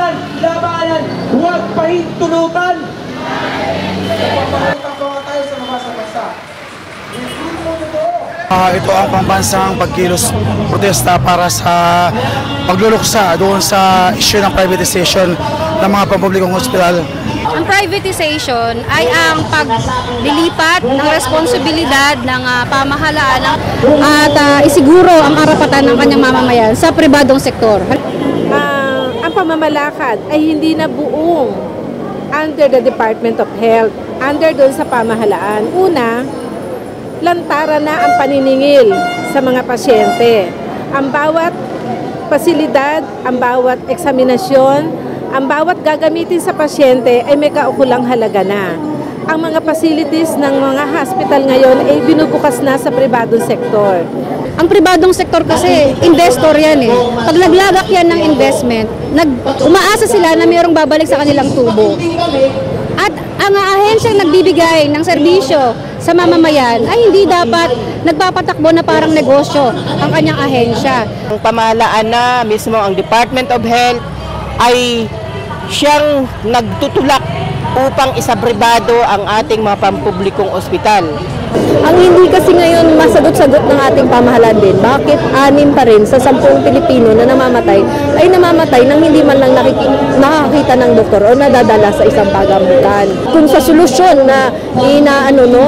Labanan! Labanan! Huwag pahintulutan! Nagpapakita po tayo sa mga bansa. Ito ang pambansang pagkilos protesta para sa pagluluksa doon sa issue ng privatization ng mga pampublikong ospital. Ang privatization ay ang paglilipat ng responsibilidad ng pamahalaan at isiguro ang karapatan ng kanyang mamamayan sa pribadong sektor. Ang pamamalakad ay hindi na buong under the Department of Health, under doon sa pamahalaan. Una, lantaran na ang paniningil sa mga pasyente. Ang bawat pasilidad, ang bawat eksaminasyon, ang bawat gagamitin sa pasyente ay may kaukulang halaga na. Ang mga facilities ng mga hospital ngayon ay binubukas na sa pribadong sektor. Ang pribadong sektor kasi, investor yan eh. Pag naglagak yan ng investment, umaasa sila na mayroong babalik sa kanilang tubo. At ang ahensyang nagbibigay ng serbisyo sa mamamayan ay hindi dapat nagpapatakbo na parang negosyo ang kanyang ahensya. Ang pamahalaan na mismo ang Department of Health ay siyang nagtutulak upang isapribado ang ating mga pampublikong ospital. Ang hindi kasi ngayon masagot-sagot ng ating pamahalaan din, bakit 6 pa rin sa 10 Pilipino na namamatay ay namamatay nang hindi man lang nakakita ng doktor o nadadala sa isang pagamutan. Kung sa solusyon na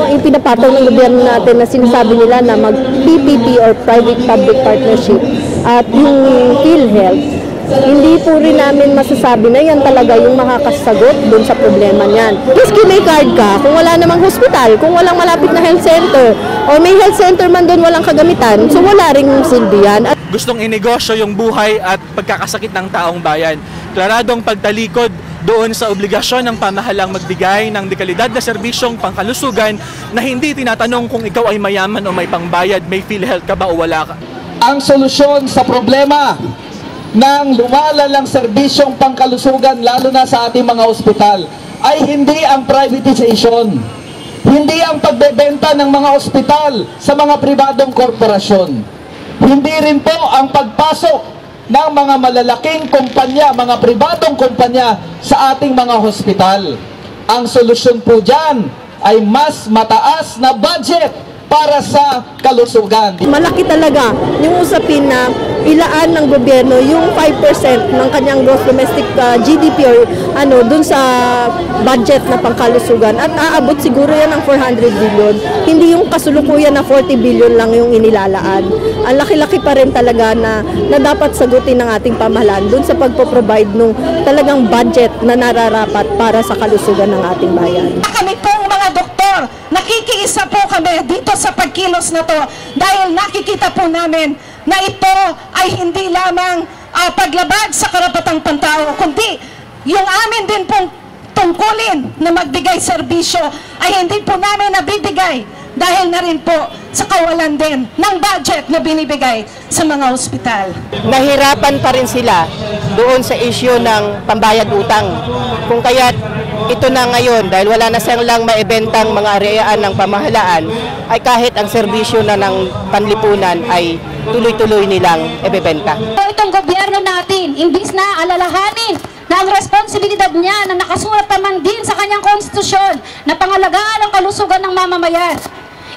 ipinapataw ng gobyerno natin na sinasabi nila na mag-PPP or Private-Public Partnership at yung PhilHealth, hindi po rin namin masasabi na yan talaga yung makakasagot dun sa problema niyan. Kiski may card ka, kung wala namang hospital, kung walang malapit na health center, o may health center man doon walang kagamitan, so wala rin silbi yan. Gustong inegosyo yung buhay at pagkakasakit ng taong bayan. Klaradong pagtalikod doon sa obligasyon ng pamahalang magbigay ng dekalidad na serbisyong pangkalusugan na hindi tinatanong kung ikaw ay mayaman o may pangbayad, may PhilHealth ka ba o wala ka. Ang solusyon sa problema ng lumalalang serbisyong pangkalusugan lalo na sa ating mga ospital ay hindi ang privatization, hindi ang pagbebenta ng mga ospital sa mga pribadong korporasyon, hindi rin po ang pagpasok ng mga malalaking kumpanya, mga pribadong kumpanya sa ating mga hospital. Ang solusyon po dyan ay mas mataas na budget para sa kalusugan. Malaki talaga yung usapin na ilaan ng gobyerno yung 5% ng kanyang gross domestic GDP or dun sa budget na pangkalusugan at aabot siguro yan ng 400 billion. Hindi yung kasulukuyan na 40 billion lang yung inilalaan. Ang laki-laki pa rin talaga na dapat sagutin ng ating pamahalaan dun sa pagpo-provide nung talagang budget na nararapat para sa kalusugan ng ating bayan. Kami pong mga doktor, nakikiisa po kami dito sa pagkilos na to dahil nakikita po namin na ito ay hindi lamang paglabag sa karapatang pantao, kundi yung amin din pong tungkulin na magbigay serbisyo ay hindi po namin nabibigay dahil na rin po sa kawalan din ng budget na binibigay sa mga ospital. Nahirapan pa rin sila doon sa issue ng pambayad utang. Kung kaya't ito na ngayon, dahil wala na silang maibentang mga areaan ng pamahalaan, ay kahit ang serbisyo na ng panlipunan ay tuloy-tuloy nilang ibebenta. Itong gobyerno natin, imbis na alalahanin na ang responsibilidad niya na nakasulat naman din sa kanyang konstitusyon na pangalagaan ang kalusugan ng mamamayan,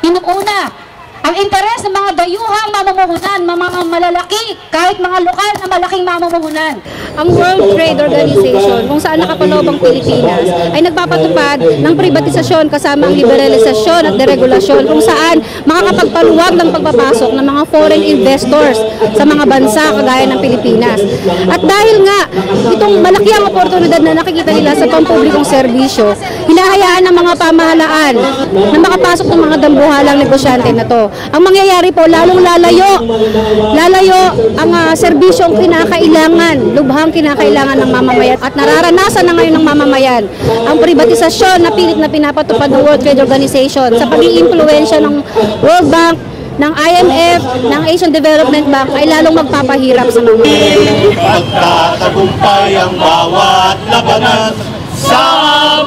inuuna ang interes ng mga dayuhang mamumuhunan, mga malalaki, kahit mga lokal na malaking mamumuhunan. Ang World Trade Organization, kung saan nakapaloob ang Pilipinas, ay nagpapatupad ng privatisasyon kasama ang liberalisasyon at deregulasyon kung saan makakapagpaluwag ng pagpapasok ng mga foreign investors sa mga bansa kagaya ng Pilipinas. At dahil nga, itong malaki ang oportunidad na nakikita nila sa pampublikong serbisyo, hinahayaan ng mga pamahalaan na makapasok ng mga dambuhalang negosyante na to. Ang mangyayari po, lalong lalayo ang serbisyong kinakailangan, lubhang kinakailangan ng mamamayan at nararanasan na ngayon ng mamamayan ang privatisasyon na pilit na pinapatupad ng World Trade Organization sa pag-iimpluwensya ng World Bank, ng IMF, ng Asian Development Bank ay lalong magpapahirap sa mamamayan. Pagkatagumpay ang bawat labanan sa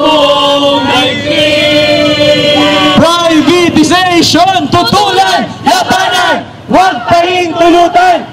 buong daigdig. Privatization, tutulan, labanan, huwag pahintulutan.